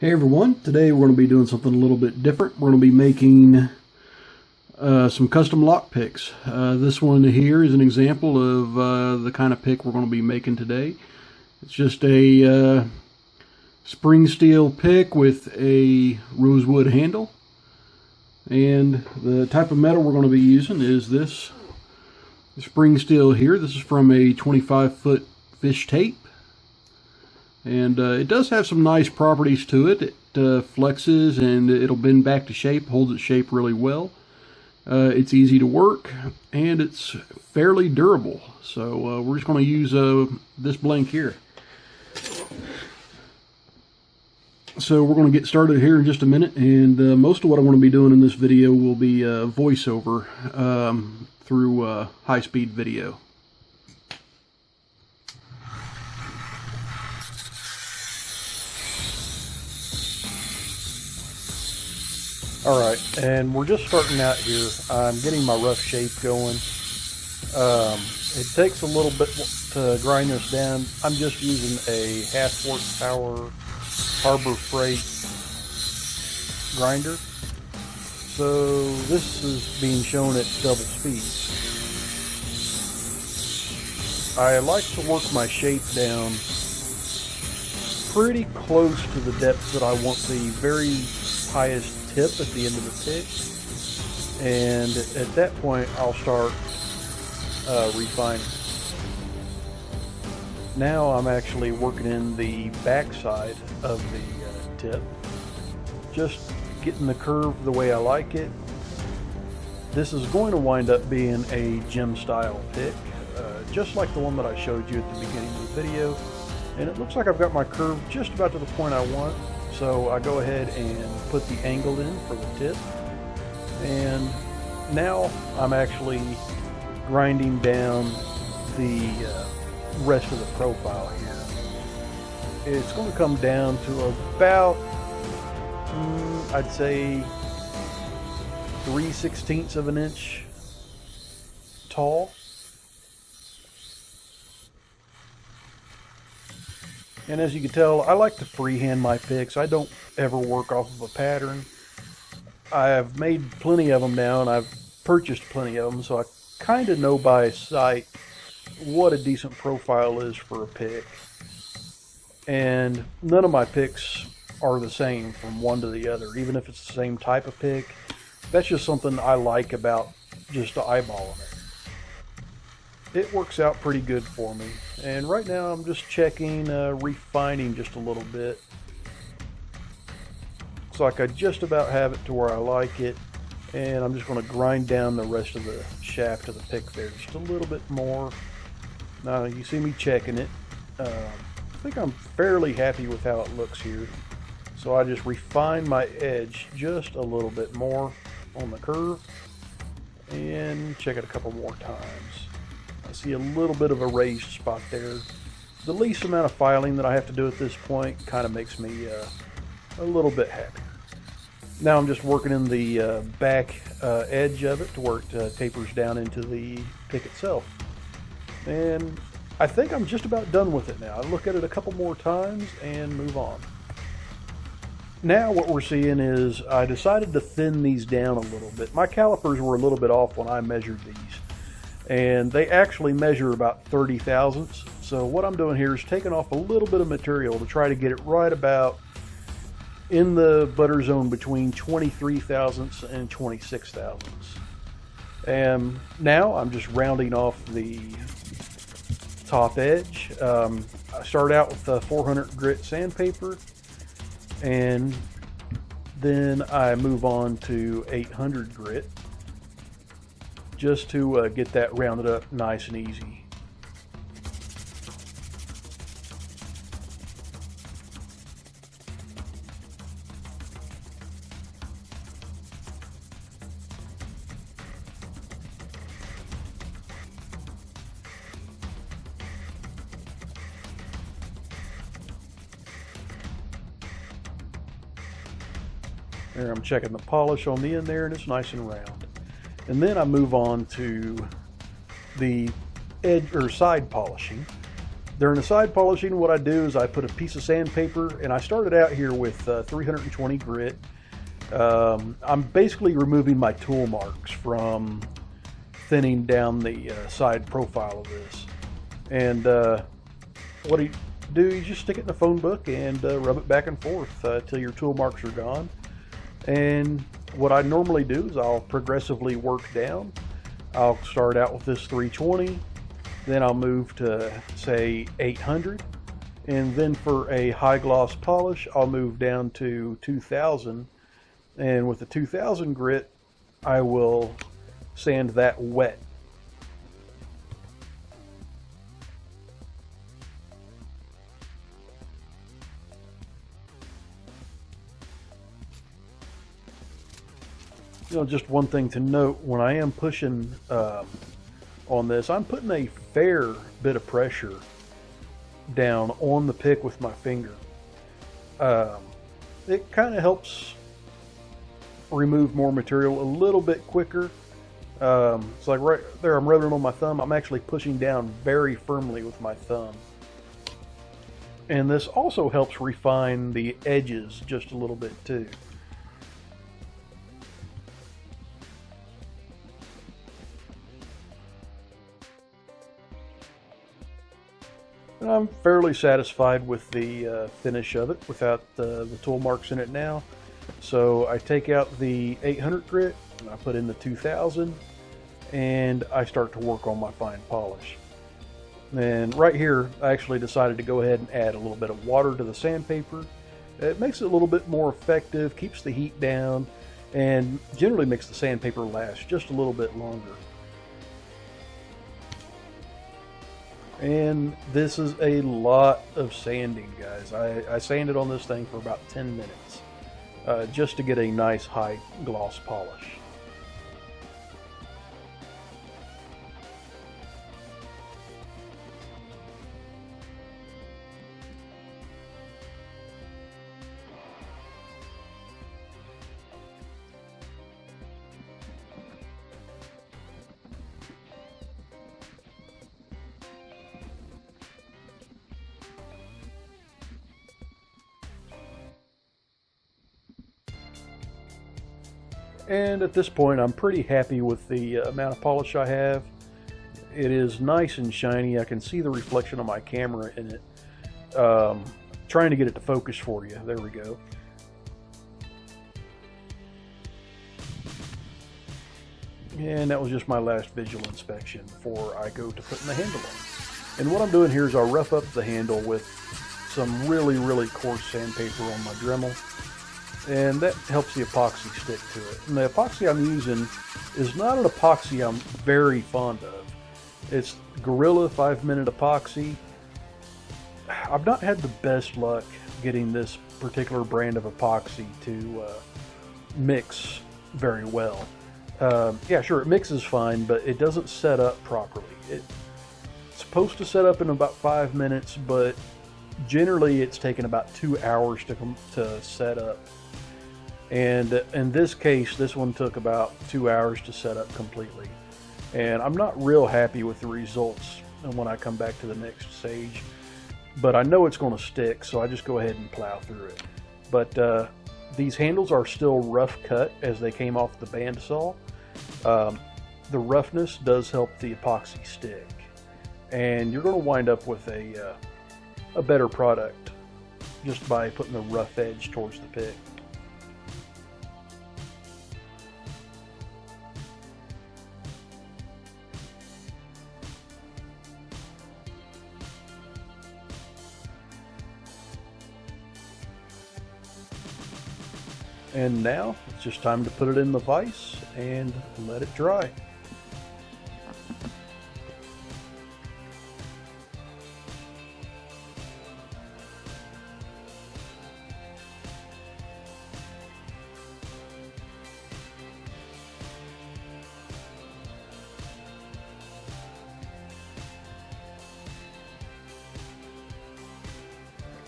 Hey everyone, today we're going to be doing something a little bit different. We're going to be making some custom lock picks. This one here is an example of the kind of pick we're going to be making today. It's just a spring steel pick with a rosewood handle. And the type of metal we're going to be using is this spring steel here. This is from a 25-foot fish tape. And it does have some nice properties to it. It flexes and it'll bend back to shape, holds its shape really well. It's easy to work and it's fairly durable. So we're just going to use this blank here. So we're going to get started here in just a minute, and most of what I want to be doing in this video will be voiceover through high-speed video. Alright, and we're just starting out here. I'm getting my rough shape going. It takes a little bit to grind this down. I'm just using a 1/2 horsepower Harbor Freight grinder. So this is being shown at double speed. I like to work my shape down pretty close to the depth that I want the very highest tip at the end of the pick, and at that point I'll start refining. Now I'm actually working in the back side of the tip, just getting the curve the way I like it. This is going to wind up being a gem style pick, just like the one that I showed you at the beginning of the video, and it looks like I've got my curve just about to the point I want. So I go ahead and put the angle in for the tip, and now I'm actually grinding down the rest of the profile here. It's going to come down to about, I'd say 3/16 of an inch tall. And as you can tell, I like to freehand my picks. I don't ever work off of a pattern. I've made plenty of them now, and I've purchased plenty of them, so I kind of know by sight what a decent profile is for a pick. And none of my picks are the same from one to the other, even if it's the same type of pick. That's just something I like about just eyeballing it. It works out pretty good for me. And right now I'm just checking, refining just a little bit. Looks like I just about have it to where I like it. And I'm just going to grind down the rest of the shaft of the pick there just a little bit more. Now you see me checking it. I think I'm fairly happy with how it looks here. So I just refine my edge just a little bit more on the curve. And check it a couple more times. I see a little bit of a raised spot there. The least amount of filing that I have to do at this point kind of makes me a little bit happier. Now I'm just working in the back edge of it to where it tapers down into the pick itself. And I think I'm just about done with it now. I look at it a couple more times and move on. Now what we're seeing is I decided to thin these down a little bit. My calipers were a little bit off when I measured these, and they actually measure about 30 thousandths. So what I'm doing here is taking off a little bit of material to try to get it right about in the butter zone between 23 thousandths and 26 thousandths. And now I'm just rounding off the top edge. I start out with 400 grit sandpaper, and then I move on to 800 grit just to get that rounded up nice and easy. There, I'm checking the polish on the end there, and it's nice and round. And then I move on to the edge or side polishing. During the side polishing, what I do is I put a piece of sandpaper, and I started out here with 320 grit. I'm basically removing my tool marks from thinning down the side profile of this. And what you do, you just stick it in the phone book and rub it back and forth till your tool marks are gone. And what I normally do is I'll progressively work down. I'll start out with this 320, then I'll move to say 800, and then for a high gloss polish I'll move down to 2000, and with the 2000 grit I will sand that wet. Just one thing to note, when I am pushing on this, I'm putting a fair bit of pressure down on the pick with my finger. It kind of helps remove more material a little bit quicker. It's like right there, I'm rubbing on my thumb. I'm actually pushing down very firmly with my thumb. And this also helps refine the edges just a little bit too. And I'm fairly satisfied with the finish of it without the tool marks in it now. So I take out the 800 grit, and I put in the 2000, and I start to work on my fine polish. And right here, I actually decided to go ahead and add a little bit of water to the sandpaper. It makes it a little bit more effective, keeps the heat down, and generally makes the sandpaper last just a little bit longer. And this is a lot of sanding, guys. I sanded on this thing for about 10 minutes just to get a nice high gloss polish. And at this point, I'm pretty happy with the amount of polish I have. It is nice and shiny. I can see the reflection of my camera in it. Trying to get it to focus for you. There we go. And that was just my last visual inspection before I go to putting the handle on. And what I'm doing here is I'll rough up the handle with some really, really coarse sandpaper on my Dremel. And that helps the epoxy stick to it. And the epoxy I'm using is not an epoxy I'm very fond of. It's Gorilla 5-minute epoxy. I've not had the best luck getting this particular brand of epoxy to mix very well. Yeah, sure, it mixes fine, but it doesn't set up properly. It's supposed to set up in about 5 minutes, but generally it's taken about 2 hours to set up. And in this case, this one took about 2 hours to set up completely. And I'm not real happy with the results when I come back to the next stage. But I know it's going to stick, so I just go ahead and plow through it. But these handles are still rough cut as they came off the bandsaw. The roughness does help the epoxy stick. And you're going to wind up with a better product just by putting the rough edge towards the pick. And now it's just time to put it in the vise and let it dry.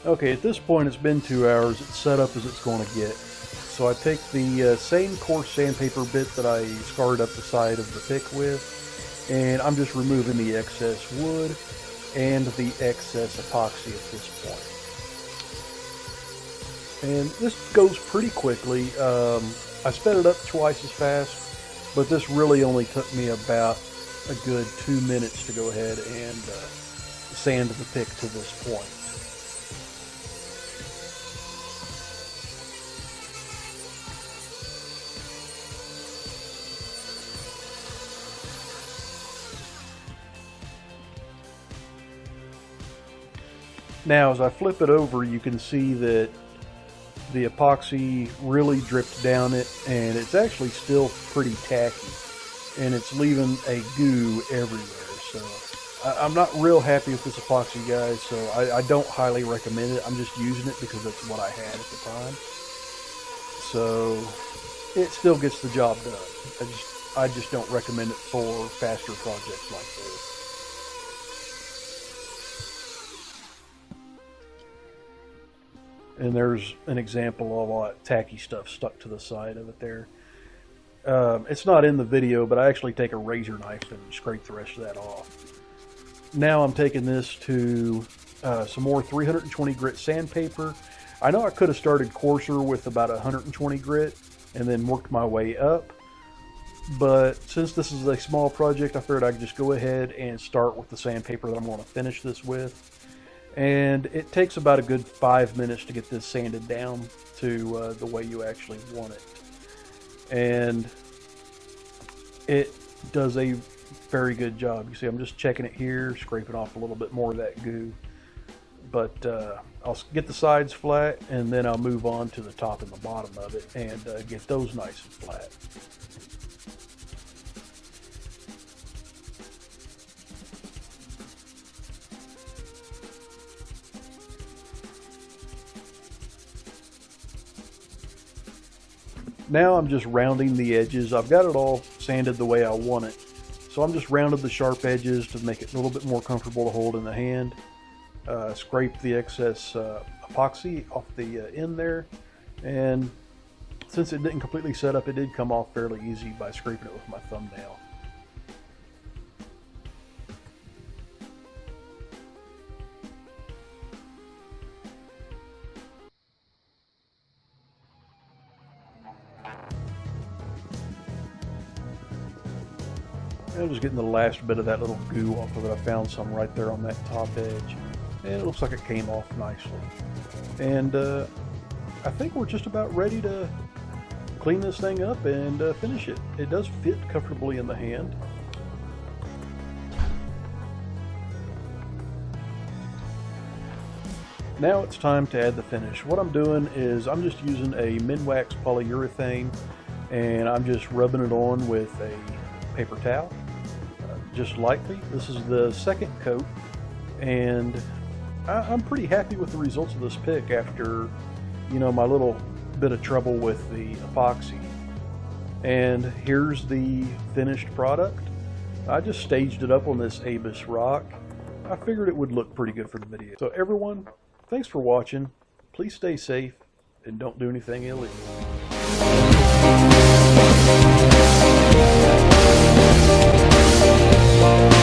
Okay, at this point it's been 2 hours. It's set up as it's going to get. So I take the same coarse sandpaper bit that I scarred up the side of the pick with, and I'm just removing the excess wood and the excess epoxy at this point. And this goes pretty quickly. I sped it up twice as fast, but this really only took me about a good 2 minutes to go ahead and sand the pick to this point. Now, as I flip it over, you can see that the epoxy really dripped down it, and it's actually still pretty tacky, and it's leaving a goo everywhere. So I'm not real happy with this epoxy, guys, so I don't highly recommend it. I'm just using it because that's what I had at the time. So it still gets the job done. I just don't recommend it for faster projects like this. And there's an example of all that tacky stuff stuck to the side of it there. It's not in the video, but I actually take a razor knife and scrape the rest of that off. Now I'm taking this to some more 320 grit sandpaper. I know I could have started coarser with about 120 grit and then worked my way up. But since this is a small project, I figured I'd just go ahead and start with the sandpaper that I'm going to finish this with. And it takes about a good 5 minutes to get this sanded down to the way you actually want it. And it does a very good job. You see, I'm just checking it here, scraping off a little bit more of that goo. But I'll get the sides flat, and then I'll move on to the top and the bottom of it and get those nice and flat. Now I'm just rounding the edges. I've got it all sanded the way I want it. So I'm just rounded the sharp edges to make it a little bit more comfortable to hold in the hand. Scrape the excess epoxy off the end there. And since it didn't completely set up, it did come off fairly easy by scraping it with my thumbnail. I'm just getting the last bit of that little goo off of it. I found some right there on that top edge, and it looks like it came off nicely. And I think we're just about ready to clean this thing up and finish it. It does fit comfortably in the hand. Now it's time to add the finish. What I'm doing is I'm just using a Minwax polyurethane, and I'm just rubbing it on with a paper towel, just lightly. This is the second coat, and I'm pretty happy with the results of this pick after, you know, my little bit of trouble with the epoxy. And here's the finished product. I just staged it up on this Abus rock. I figured it would look pretty good for the video. So everyone, thanks for watching. Please stay safe and don't do anything illegal. We'll be right back.